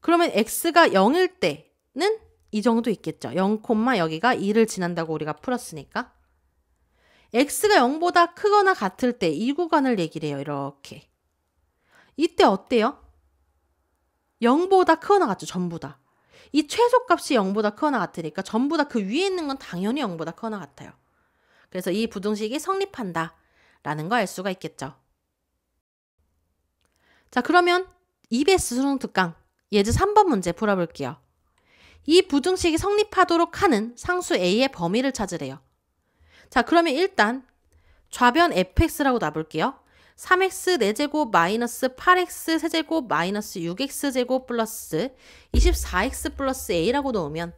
그러면 x가 0일 때는 이 정도 있겠죠. 0, 여기가 2를 지난다고 우리가 풀었으니까. x가 0보다 크거나 같을 때 이 구간을 얘기를 해요. 이렇게. 이때 어때요? 0보다 크거나 같죠. 전부 다. 이 최소값이 0보다 크거나 같으니까 전부 다 그 위에 있는 건 당연히 0보다 크거나 같아요. 그래서 이 부등식이 성립한다 라는 거 알 수가 있겠죠. 자, 그러면 EBS 수능 특강 예제 3번 문제 풀어볼게요. 이 부등식이 성립하도록 하는 상수 A의 범위를 찾으래요. 자, 그러면 일단 좌변 fx라고 놔볼게요. 3x 4제곱 마이너스 8x 세제곱 마이너스 6x제곱 플러스 24x 플러스 a라고 놓으면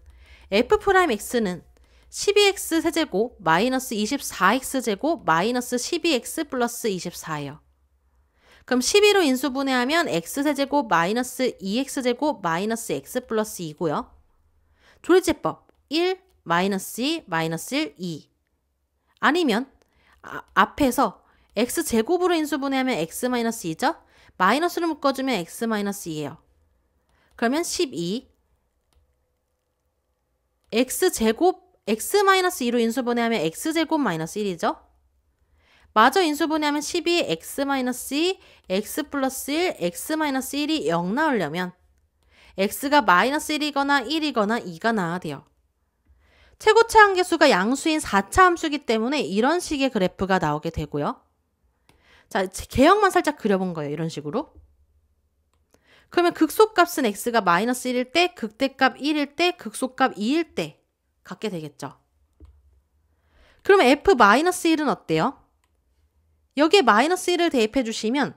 f'x는 12x 세제곱 마이너스 24x제곱 마이너스 12x 플러스 24예요. 그럼 12로 인수분해하면 x세제곱 마이너스 2x제곱 마이너스 x 플러스 2고요. 조리제법 1, 마이너스 2, 마이너스 1, 2. 아니면 앞에서 x제곱으로 인수분해하면 x-2죠? 마이너스를 묶어주면 x-2예요. 그러면 12 x제곱 x-2로 인수분해하면 x제곱 마이너스 1이죠? 마저 인수분해하면 12 x-2 x 플러스 1 x-1이 0 나오려면 x가 마이너스 1이거나 1이거나 2가 나와야 돼요. 최고차 함계수가 양수인 4차 함수이기 때문에 이런 식의 그래프가 나오게 되고요. 자, 개형만 살짝 그려본 거예요. 이런 식으로. 그러면 극소값은 x가 마이너스 1일 때, 극대값 1일 때, 극소값 2일 때 갖게 되겠죠. 그러면 f-1은 어때요? 여기에 마이너스 1을 대입해 주시면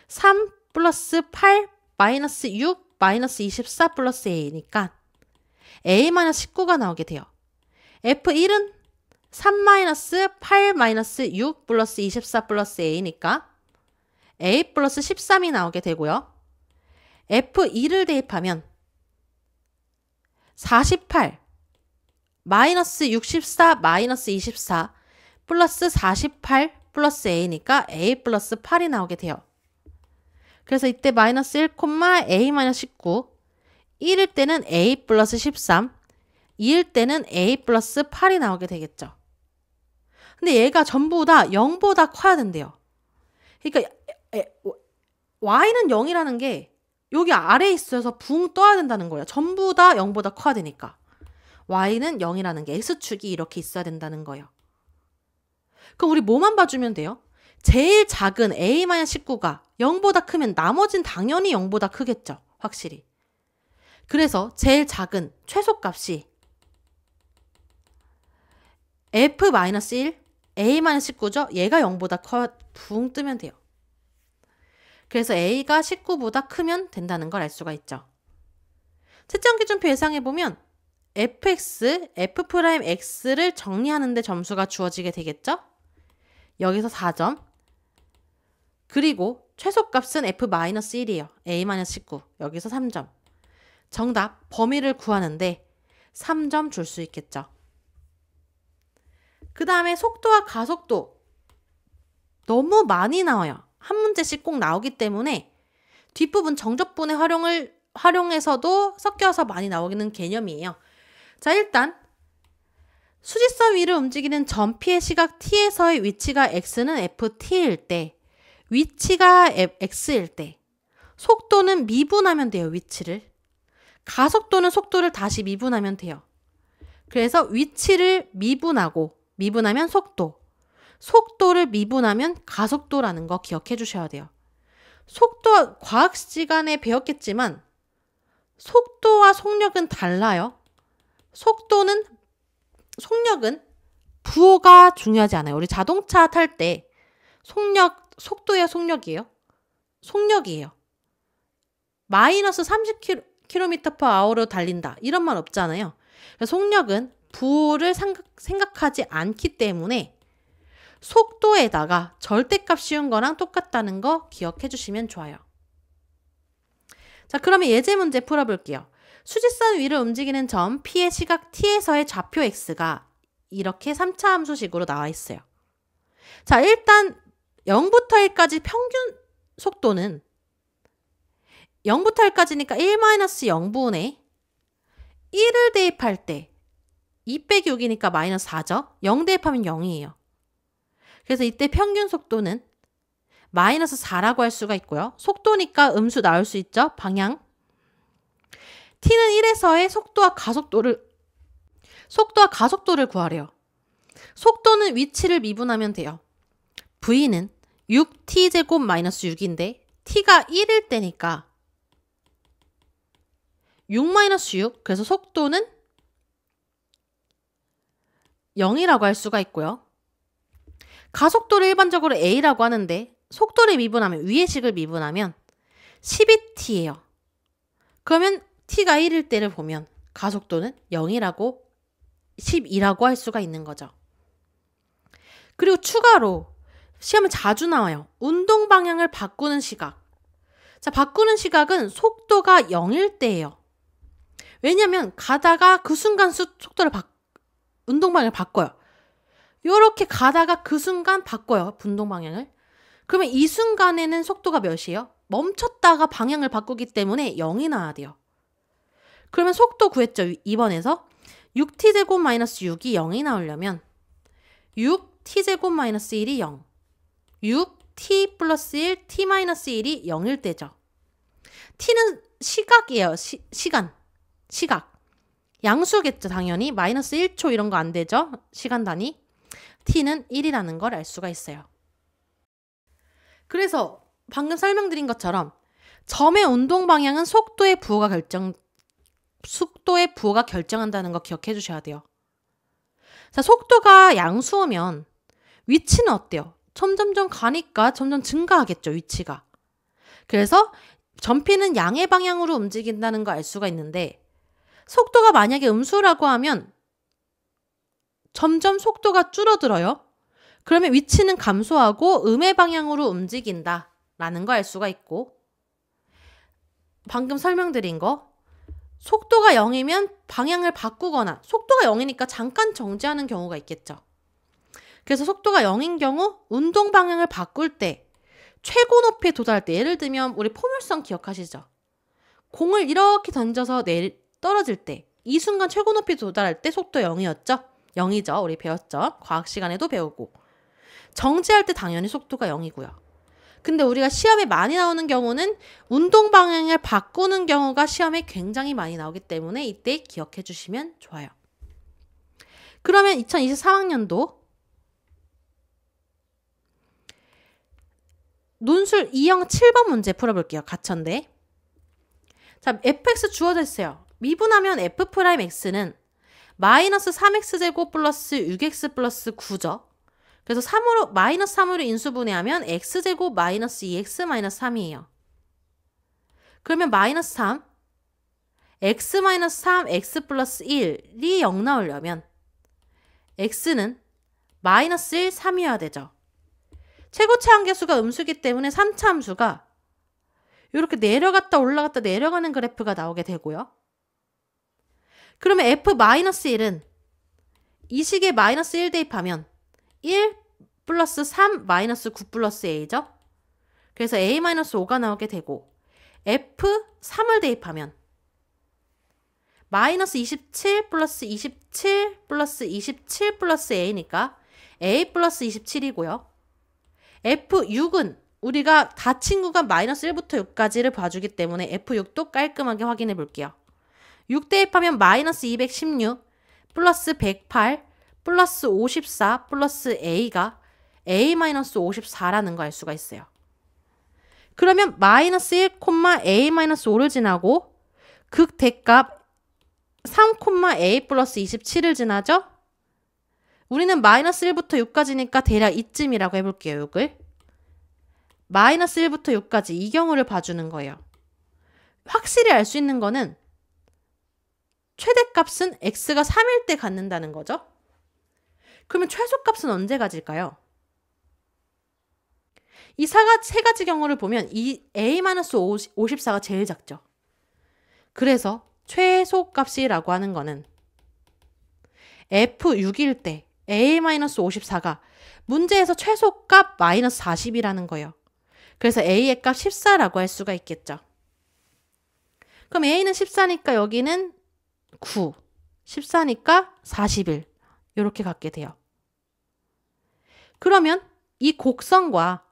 3 플러스 8 마이너스 6 마이너스 24 플러스 a니까 a-19가 나오게 돼요. f1은 3-8-6 플러스 24 플러스 a니까 a 플러스 13이 나오게 되고요. f2를 대입하면 48 마이너스 64 마이너스 24 플러스 48 플러스 a니까 a 플러스 8이 나오게 돼요. 그래서 이때 마이너스 1, a-19 1일 때는 a 플러스 13 2일 때는 a 플러스 8이 나오게 되겠죠. 근데 얘가 전부 다 0보다 커야 된대요. 그러니까 y는 0이라는 게 여기 아래에 있어서 붕 떠야 된다는 거예요. 전부 다 0보다 커야 되니까. y는 0이라는 게 x축이 이렇게 있어야 된다는 거예요. 그럼 우리 뭐만 봐주면 돼요? 제일 작은 a-19가 0보다 크면 나머진 당연히 0보다 크겠죠. 확실히. 그래서 제일 작은 최소값이 f-1, a-19죠? 얘가 0보다 붕 뜨면 돼요. 그래서 a가 19보다 크면 된다는 걸 알 수가 있죠. 채점기준표 예상해보면 fx, f'x를 정리하는데 점수가 주어지게 되겠죠? 여기서 4점. 그리고 최소값은 f-1이에요. a-19. 여기서 3점. 정답, 범위를 구하는데 3점 줄 수 있겠죠. 그 다음에 속도와 가속도 너무 많이 나와요. 한 문제씩 꼭 나오기 때문에 뒷부분 정적분의 활용해서도 섞여서 많이 나오는 개념이에요. 자, 일단 수직선 위를 움직이는 전피의 시각 t에서의 위치가 x는 ft일 때, 위치가 x일 때 속도는 미분하면 돼요. 위치를. 가속도는 속도를 다시 미분하면 돼요. 그래서 위치를 미분하면 속도, 속도를 미분하면 가속도라는 거 기억해 주셔야 돼요. 속도 과학 시간에 배웠겠지만 속도와 속력은 달라요. 속력은 부호가 중요하지 않아요. 우리 자동차 탈 때 속도예요, 속력이에요? 속력이에요. 마이너스 30km/h로 달린다. 이런 말 없잖아요. 속력은 부호를 생각하지 않기 때문에 속도에다가 절대값 씌운 거랑 똑같다는 거 기억해 주시면 좋아요. 자, 그러면 예제 문제 풀어볼게요. 수직선 위를 움직이는 점 P의 시각 T에서의 좌표 X가 이렇게 3차 함수식으로 나와 있어요. 자, 일단 0부터 1까지 평균 속도는 0부터 1까지니까 1-0분의 1을 대입할 때 2 빼기 6이니까 마이너스 4죠. 0 대입하면 0이에요. 그래서 이때 평균 속도는 마이너스 4라고 할 수가 있고요. 속도니까 음수 나올 수 있죠. 방향. t는 1에서의 속도와 가속도를 구하래요. 속도는 위치를 미분하면 돼요. v는 6t제곱 마이너스 6인데 t가 1일 때니까 6 마이너스 6, 그래서 속도는 0이라고 할 수가 있고요. 가속도를 일반적으로 a라고 하는데 속도를 미분하면, 위의 식을 미분하면 12t예요. 그러면 t가 1일 때를 보면 가속도는 0이라고 12라고 할 수가 있는 거죠. 그리고 추가로 시험에 자주 나와요. 운동 방향을 바꾸는 시각. 자, 바꾸는 시각은 속도가 0일 때예요. 왜냐면 가다가 그 순간 속도를 운동 방향을 바꿔요. 이렇게 가다가 그 순간 바꿔요. 운동 방향을. 그러면 이 순간에는 속도가 몇이에요? 멈췄다가 방향을 바꾸기 때문에 0이 나와야 돼요. 그러면 속도 구했죠. 2번에서 6t제곱 마이너스 6이 0이 나오려면 6t제곱 마이너스 1이 0, 6t 플러스 1, t 마이너스 1이 0일 때죠. t는 시각이에요. 시각. 양수겠죠. 당연히 마이너스 1초 이런 거 안 되죠. 시간 단위. t는 1이라는 걸 알 수가 있어요. 그래서 방금 설명드린 것처럼 점의 운동 방향은 속도의 부호가 결정한다는 거 기억해 주셔야 돼요. 자, 속도가 양수면 위치는 어때요? 점점점 가니까 점점 증가하겠죠, 위치가. 그래서 점피는 양의 방향으로 움직인다는 거 알 수가 있는데 속도가 만약에 음수라고 하면 점점 속도가 줄어들어요. 그러면 위치는 감소하고 음의 방향으로 움직인다라는 거 알 수가 있고, 방금 설명드린 거 속도가 0이면 방향을 바꾸거나, 속도가 0이니까 잠깐 정지하는 경우가 있겠죠. 그래서 속도가 0인 경우 운동 방향을 바꿀 때 최고 높이에 도달할 때, 예를 들면 우리 포물선 기억하시죠? 공을 이렇게 던져서 떨어질 때 이 순간 최고 높이에 도달할 때 속도 0이었죠? 0이죠. 우리 배웠죠? 과학 시간에도 배우고. 정지할 때 당연히 속도가 0이고요. 근데 우리가 시험에 많이 나오는 경우는 운동 방향을 바꾸는 경우가 시험에 굉장히 많이 나오기 때문에 이때 기억해 주시면 좋아요. 그러면 2024학년도 논술 2형 7번 문제 풀어볼게요. 가천대. 자, fx 주어져 있어요. 미분하면 f'x는 마이너스 3x제곱 플러스 6x 플러스 9죠. 그래서 3으로, 마이너스 3으로 인수분해하면 x제곱 마이너스 2x 마이너스 3이에요. 그러면 마이너스 3, x 마이너스 3, x 플러스 1이 0 나오려면 x는 마이너스 1, 3이어야 되죠. 최고차 함계수가 음수기 때문에 3차 함수가 이렇게 내려갔다 올라갔다 내려가는 그래프가 나오게 되고요. 그러면 f-1은 이 식에 마이너스 1 대입하면 1 플러스 3 마이너스 9 플러스 a죠. 그래서 a-5가 나오게 되고, f3을 대입하면 마이너스 27 플러스 27 플러스 27 플러스 a니까 a 플러스 27이고요. f6은 우리가 닫힌 구간 마이너스 1부터 6까지를 봐주기 때문에 f6도 깔끔하게 확인해 볼게요. 6 대입하면 마이너스 216 플러스 108 플러스 54 플러스 a가 a-54라는 거 알 수가 있어요. 그러면 마이너스 1, a-5를 지나고 극 대값 3, a 플러스 27을 지나죠? 우리는 마이너스 1부터 6까지니까 대략 이쯤이라고 해볼게요. 6을. 마이너스 1부터 6까지 이 경우를 봐주는 거예요. 확실히 알 수 있는 거는 최대값은 x가 3일 때 갖는다는 거죠. 그러면 최소값은 언제 가질까요? 이 세 가지 경우를 보면 이 a-54가 제일 작죠. 그래서 최소값이라고 하는 거는 F6일 때 A-54가 문제에서 최소값 마이너스 40이라는 거예요. 그래서 A의 값 14라고 할 수가 있겠죠. 그럼 A는 14니까 여기는 9, 14니까 41 이렇게 갖게 돼요. 그러면 이 곡선과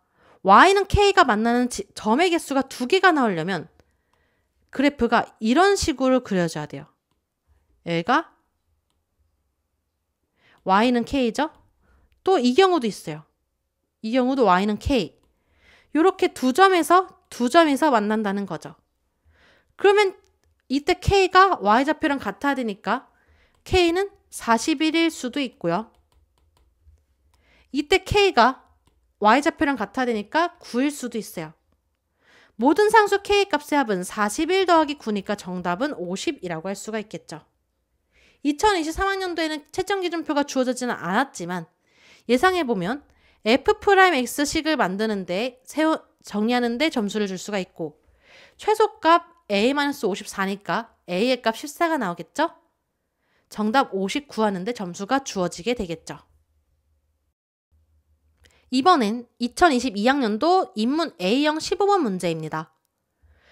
Y는 K가 만나는 점의 개수가 2개가 나오려면 그래프가 이런 식으로 그려져야 돼요. 얘가 Y는 K죠? 또 이 경우도 있어요. 이 경우도 Y는 K. 이렇게 두 점에서 만난다는 거죠. 그러면 이때 K가 Y좌표랑 같아야 되니까 K는 41일 수도 있고요. 이때 K가 Y좌표랑 같아야 되니까 9일 수도 있어요. 모든 상수 K의 값의 합은 41 더하기 9니까 정답은 50이라고 할 수가 있겠죠. 2023학년도에는 채점기준표가 주어지지는 않았지만 예상해보면 F'X식을 만드는데 정리하는데 점수를 줄 수가 있고 최소값 A-54니까 A의 값 14가 나오겠죠? 정답 50 구하는데 점수가 주어지게 되겠죠. 이번엔 2022학년도 인문 A형 15번 문제입니다.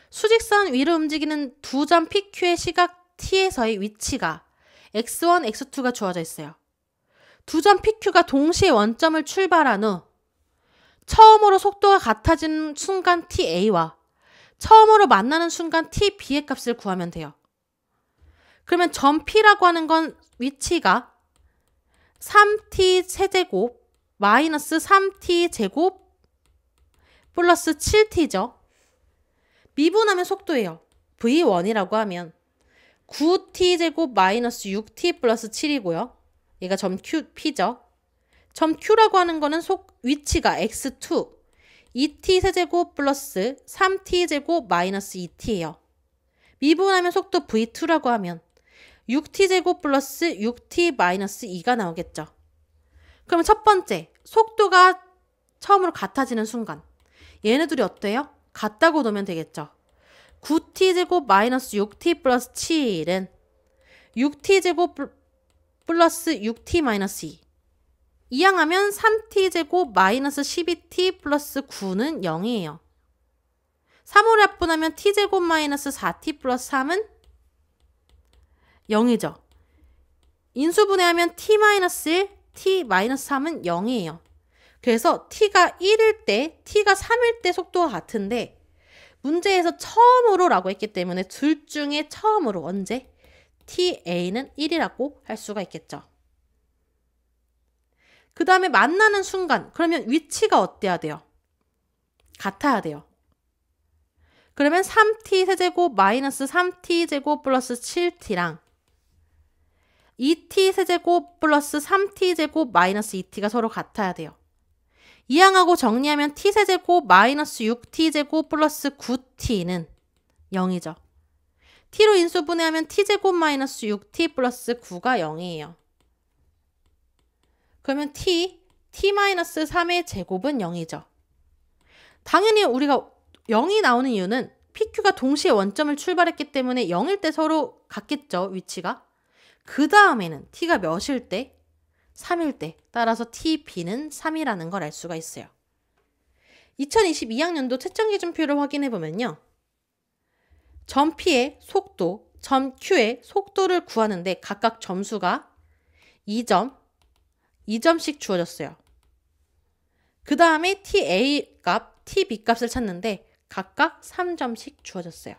수직선 위로 움직이는 두 점 PQ의 시각 T에서의 위치가 X1, X2가 주어져 있어요. 두 점 PQ가 동시에 원점을 출발한 후 처음으로 속도가 같아지는 순간 TA와 처음으로 만나는 순간 TB의 값을 구하면 돼요. 그러면 점 P라고 하는 건 위치가 3T 세제곱 마이너스 3T 제곱 플러스 7T죠. 미분하면 속도예요. V1이라고 하면 9T 제곱 마이너스 6T 플러스 7이고요. 얘가 점 P죠. 점 Q라고 하는 거는 위치가 X2 2T 세제곱 플러스 3T 제곱 마이너스 2T예요. 미분하면 속도 V2라고 하면 6T 제곱 플러스 6T 마이너스 2가 나오겠죠. 그럼 첫 번째, 속도가 처음으로 같아지는 순간 얘네들이 어때요? 같다고 놓으면 되겠죠. 9T 제곱 마이너스 6T 플러스 7은 6T 제곱 플러스 6T 마이너스 2. 이항하면 3T 제곱 마이너스 12T 플러스 9는 0이에요. 3호를 합분하면 T 제곱 마이너스 4T 플러스 3은 0이죠. 인수분해하면 T 마이너스 1, T 마이너스 3은 0이에요. 그래서 T가 1일 때, T가 3일 때 속도가 같은데 문제에서 처음으로 라고 했기 때문에 둘 중에 처음으로 언제? TA는 1이라고 할 수가 있겠죠. 그 다음에 만나는 순간 그러면 위치가 어때야 돼요? 같아야 돼요. 그러면 3T 세제곱 마이너스 3T 제곱 플러스 7T랑 2T 세제곱 플러스 3T 제곱 마이너스 2T가 서로 같아야 돼요. 이항하고 정리하면 T 세제곱 마이너스 6T 제곱 플러스 9T는 0이죠. T로 인수분해하면 T 제곱 마이너스 6T 플러스 9가 0이에요. 그러면 T 마이너스 3의 제곱은 0이죠. 당연히 우리가 0이 나오는 이유는 PQ가 동시에 원점을 출발했기 때문에 0일 때 서로 같겠죠, 위치가. 그 다음에는 T가 몇일 때? 3일 때. 따라서 TB는 3이라는 걸 알 수가 있어요. 2022학년도 채점기준표를 확인해보면요. 점 P의 속도, 점 Q의 속도를 구하는데 각각 점수가 2점씩 주어졌어요. 그 다음에 TA 값, TB 값을 찾는데 각각 3점씩 주어졌어요.